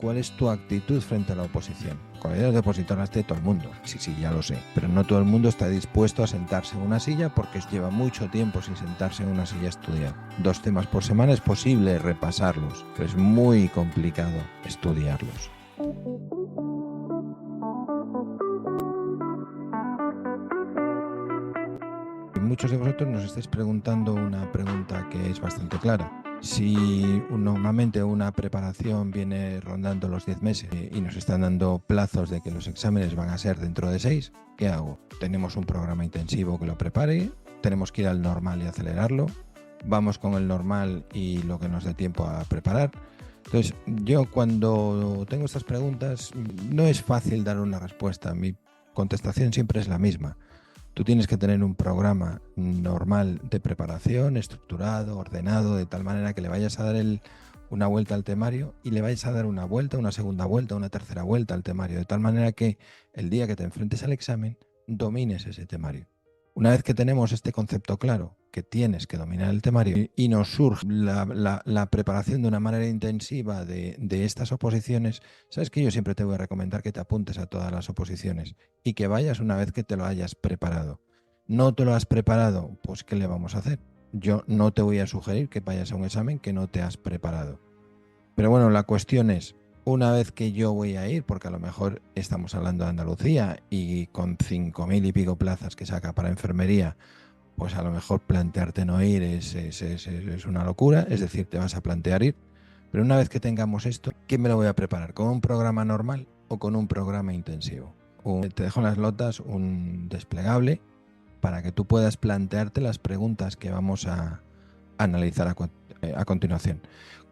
¿Cuál es tu actitud frente a la oposición? Cualidades de opositor las tiene todo el mundo, sí, ya lo sé, pero no todo el mundo está dispuesto a sentarse en una silla porque lleva mucho tiempo sin sentarse en una silla a estudiar. 2 temas por semana es posible repasarlos, pero es muy complicado estudiarlos. Y muchos de vosotros nos estáis preguntando una pregunta que es bastante clara. Si normalmente una preparación viene rondando los 10 meses y nos están dando plazos de que los exámenes van a ser dentro de 6, ¿qué hago? Tenemos un programa intensivo que lo prepare, tenemos que ir al normal y acelerarlo, vamos con el normal y lo que nos dé tiempo a preparar. Entonces, yo cuando tengo estas preguntas, no es fácil dar una respuesta. Mi contestación siempre es la misma. Tú tienes que tener un programa normal de preparación, estructurado, ordenado, de tal manera que le vayas a dar una vuelta al temario y le vayas a dar una vuelta, una segunda vuelta, una tercera vuelta al temario, de tal manera que el día que te enfrentes al examen domines ese temario. Una vez que tenemos este concepto claro, que tienes que dominar el temario y nos surge la preparación de una manera intensiva de estas oposiciones, sabes que yo siempre te voy a recomendar que te apuntes a todas las oposiciones y que vayas una vez que te lo hayas preparado. ¿No te lo has preparado? Pues ¿qué le vamos a hacer? Yo no te voy a sugerir que vayas a un examen que no te has preparado. Pero bueno, la cuestión es, una vez que yo voy a ir, porque a lo mejor estamos hablando de Andalucía y con 5.000 y pico plazas que saca para enfermería, pues a lo mejor plantearte no ir es una locura, es decir, te vas a plantear ir. Pero una vez que tengamos esto, ¿qué me lo voy a preparar? ¿Con un programa normal o con un programa intensivo? Te dejo en las notas un desplegable para que tú puedas plantearte las preguntas que vamos a analizar a continuación.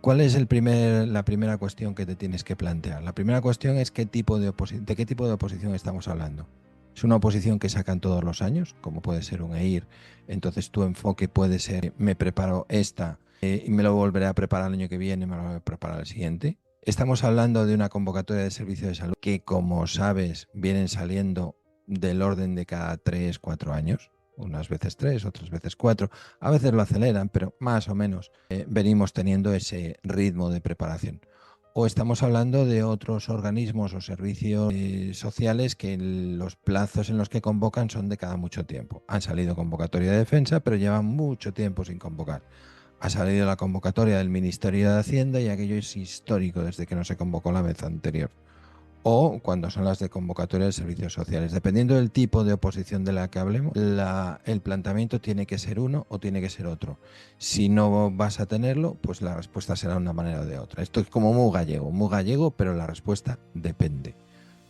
¿Cuál es la primera cuestión que te tienes que plantear? La primera cuestión es de qué tipo de oposición estamos hablando. ¿Es una oposición que sacan todos los años, como puede ser un EIR? Entonces tu enfoque puede ser, me preparo esta y me lo volveré a preparar el año que viene, me lo voy a preparar el siguiente. Estamos hablando de una convocatoria de servicio de salud que, como sabes, vienen saliendo del orden de cada 3, 4 años. Unas veces 3, otras veces 4. A veces lo aceleran, pero más o menos venimos teniendo ese ritmo de preparación. O estamos hablando de otros organismos o servicios sociales que los plazos en los que convocan son de cada mucho tiempo. Han salido convocatoria de defensa, pero llevan mucho tiempo sin convocar. Ha salido la convocatoria del Ministerio de Hacienda y aquello es histórico desde que no se convocó la vez anterior. O cuando son las de convocatoria de servicios sociales. Dependiendo del tipo de oposición de la que hablemos, el planteamiento tiene que ser uno o tiene que ser otro. Si no vas a tenerlo, pues la respuesta será de una manera o de otra. Esto es como muy gallego, pero la respuesta depende.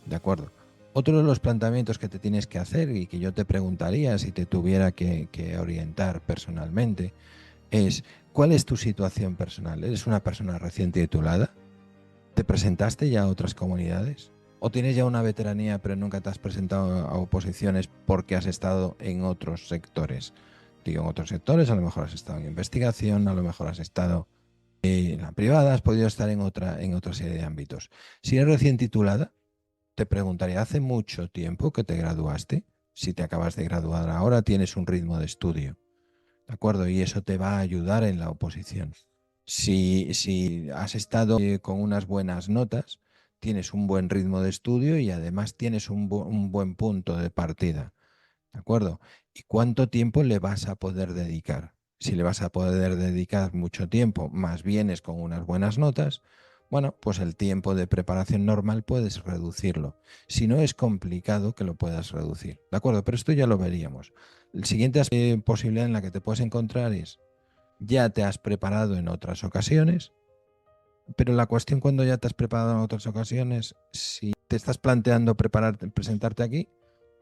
¿De acuerdo? Otro de los planteamientos que te tienes que hacer y que yo te preguntaría si te tuviera que orientar personalmente es, ¿cuál es tu situación personal? ¿Eres una persona recién titulada? ¿Te presentaste ya a otras comunidades? ¿O tienes ya una veteranía pero nunca te has presentado a oposiciones porque has estado en otros sectores? Digo, en otros sectores, a lo mejor has estado en investigación, a lo mejor has estado en la privada, has podido estar en otra serie de ámbitos. Si eres recién titulada, te preguntaría, ¿hace mucho tiempo que te graduaste? Si te acabas de graduar ahora, tienes un ritmo de estudio, ¿de acuerdo? Y eso te va a ayudar en la oposición. Si has estado con unas buenas notas, tienes un buen ritmo de estudio y además tienes un buen punto de partida, ¿de acuerdo? ¿Y cuánto tiempo le vas a poder dedicar? Si le vas a poder dedicar mucho tiempo, más vienes con unas buenas notas, bueno, pues el tiempo de preparación normal puedes reducirlo. Si no, es complicado que lo puedas reducir, ¿de acuerdo? Pero esto ya lo veríamos. El siguiente posibilidad en la que te puedes encontrar es, ya te has preparado en otras ocasiones, pero la cuestión cuando ya te has preparado en otras ocasiones, si te estás planteando presentarte aquí,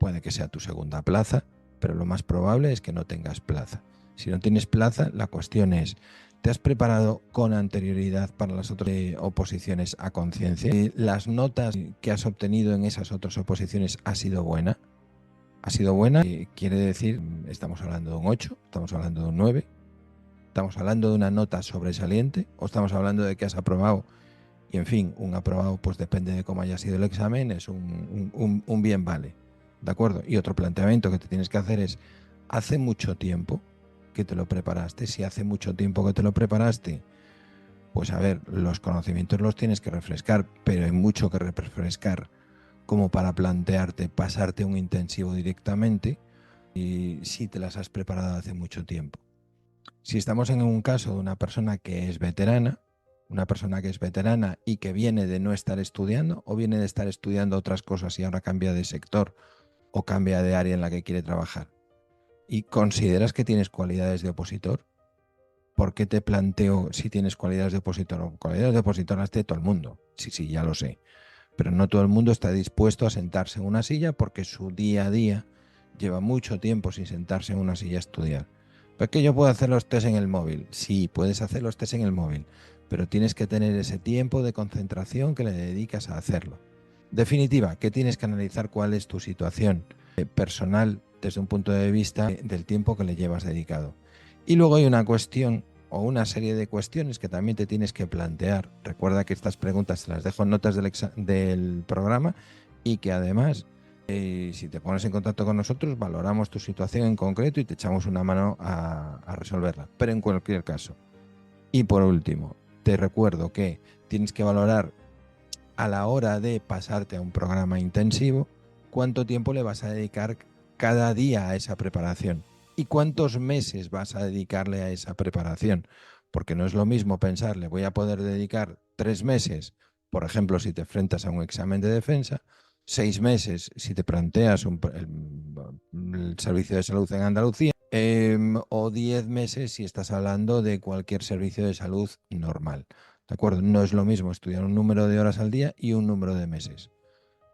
puede que sea tu segunda plaza, pero lo más probable es que no tengas plaza. Si no tienes plaza, la cuestión es, ¿te has preparado con anterioridad para las otras oposiciones a conciencia? ¿Las notas que has obtenido en esas otras oposiciones ha sido buena? ¿Ha sido buena? Quiere decir, estamos hablando de un 8, estamos hablando de un 9. ¿Estamos hablando de una nota sobresaliente o estamos hablando de que has aprobado? Y en fin, un aprobado pues depende de cómo haya sido el examen, es un bien vale, ¿de acuerdo? Y otro planteamiento que te tienes que hacer es, ¿hace mucho tiempo que te lo preparaste? Si hace mucho tiempo que te lo preparaste, Pues a ver, los conocimientos los tienes que refrescar, pero hay mucho que refrescar como para plantearte pasarte un intensivo directamente y si te las has preparado hace mucho tiempo. Si estamos en un caso de una persona que es veterana y que viene de no estar estudiando o viene de estar estudiando otras cosas y ahora cambia de sector o cambia de área en la que quiere trabajar y consideras que tienes cualidades de opositor, ¿por qué te planteo si tienes cualidades de opositor? O cualidades de opositor las tiene todo el mundo. Sí, ya lo sé. Pero no todo el mundo está dispuesto a sentarse en una silla porque su día a día lleva mucho tiempo sin sentarse en una silla a estudiar. ¿Pero que yo puedo hacer los test en el móvil? Sí, puedes hacer los test en el móvil, pero tienes que tener ese tiempo de concentración que le dedicas a hacerlo. Definitiva, que tienes que analizar cuál es tu situación personal desde un punto de vista del tiempo que le llevas dedicado. Y luego hay una cuestión o una serie de cuestiones que también te tienes que plantear. Recuerda que estas preguntas te las dejo en notas del programa y que además, si te pones en contacto con nosotros, valoramos tu situación en concreto y te echamos una mano a resolverla. Pero en cualquier caso. Y por último, te recuerdo que tienes que valorar a la hora de pasarte a un programa intensivo, cuánto tiempo le vas a dedicar cada día a esa preparación y cuántos meses vas a dedicarle a esa preparación. Porque no es lo mismo pensar, le voy a poder dedicar 3 meses, por ejemplo, si te enfrentas a un examen de defensa, 6 meses si te planteas el servicio de salud en Andalucía, o 10 meses si estás hablando de cualquier servicio de salud normal. ¿De acuerdo? No es lo mismo estudiar un número de horas al día y un número de meses.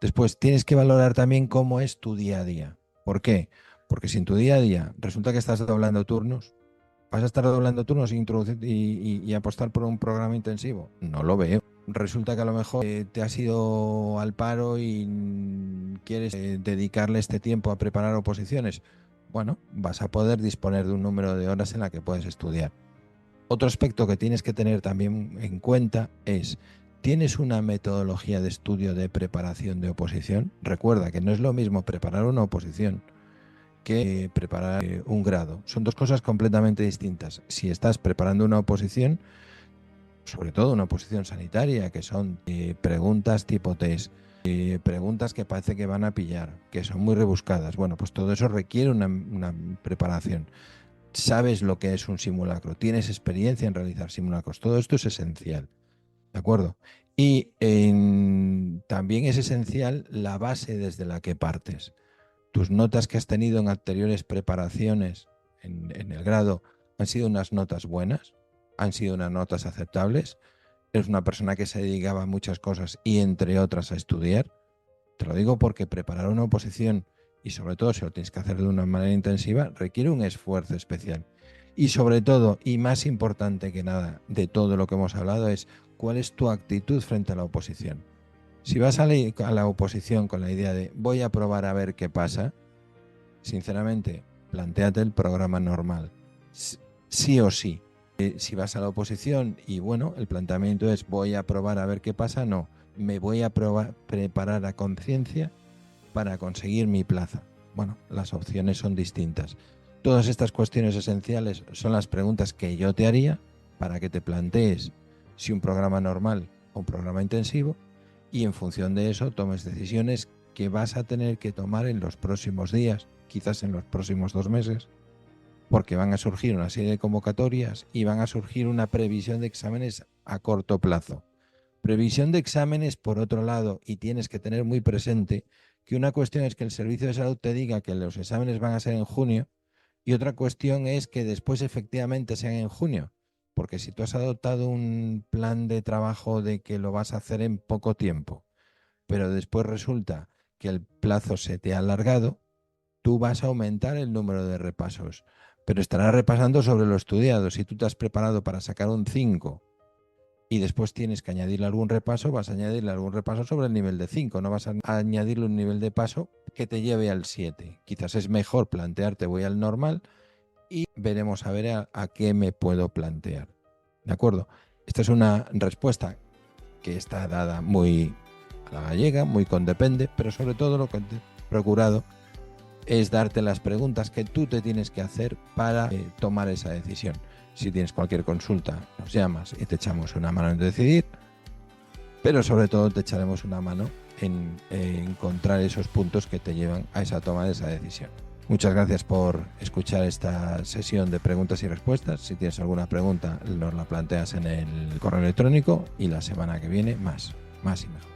Después, tienes que valorar también cómo es tu día a día. ¿Por qué? Porque si en tu día a día resulta que estás doblando turnos, ¿vas a estar doblando turnos y apostar por un programa intensivo? No lo veo. Resulta que a lo mejor te has ido al paro y quieres dedicarle este tiempo a preparar oposiciones. Bueno, vas a poder disponer de un número de horas en la que puedes estudiar. Otro aspecto que tienes que tener también en cuenta es, ¿tienes una metodología de estudio de preparación de oposición? Recuerda que no es lo mismo preparar una oposición que preparar un grado. Son dos cosas completamente distintas. Si estás preparando una oposición, sobre todo una oposición sanitaria, que son preguntas tipo test, preguntas que parece que van a pillar, que son muy rebuscadas, bueno, pues todo eso requiere una preparación. Sabes lo que es un simulacro, tienes experiencia en realizar simulacros, todo esto es esencial, ¿de acuerdo? Y también es esencial la base desde la que partes. Tus notas que has tenido en anteriores preparaciones en el grado han sido unas notas buenas, han sido unas notas aceptables, eres una persona que se dedicaba a muchas cosas y entre otras a estudiar. Te lo digo porque preparar una oposición y sobre todo si lo tienes que hacer de una manera intensiva requiere un esfuerzo especial. Y sobre todo, y más importante que nada de todo lo que hemos hablado, es cuál es tu actitud frente a la oposición. Si vas a la oposición con la idea de voy a probar a ver qué pasa, sinceramente, plantéate el programa normal. Sí o sí. Si vas a la oposición y bueno, el planteamiento es voy a probar a ver qué pasa, no. Me voy a preparar a conciencia para conseguir mi plaza. Bueno, las opciones son distintas. Todas estas cuestiones esenciales son las preguntas que yo te haría para que te plantees si un programa normal o un programa intensivo y en función de eso tomes decisiones que vas a tener que tomar en los próximos días, quizás en los próximos 2 meses, porque van a surgir una serie de convocatorias y van a surgir una previsión de exámenes a corto plazo. Previsión de exámenes, por otro lado, y tienes que tener muy presente que una cuestión es que el Servicio de Salud te diga que los exámenes van a ser en junio y otra cuestión es que después efectivamente sean en junio. Porque si tú has adoptado un plan de trabajo de que lo vas a hacer en poco tiempo, pero después resulta que el plazo se te ha alargado, tú vas a aumentar el número de repasos, pero estarás repasando sobre lo estudiado. Si tú te has preparado para sacar un 5 y después tienes que añadirle algún repaso, vas a añadirle algún repaso sobre el nivel de 5, no vas a añadirle un nivel de paso que te lleve al 7. Quizás es mejor plantearte voy al normal y veremos a ver a qué me puedo plantear. ¿De acuerdo? Esta es una respuesta que está dada muy a la gallega, muy con depende, pero sobre todo lo que he procurado es darte las preguntas que tú te tienes que hacer para tomar esa decisión. Si tienes cualquier consulta, nos llamas y te echamos una mano en decidir, pero sobre todo te echaremos una mano en encontrar esos puntos que te llevan a esa toma de esa decisión. Muchas gracias por escuchar esta sesión de preguntas y respuestas. Si tienes alguna pregunta, nos la planteas en el correo electrónico y la semana que viene más y mejor.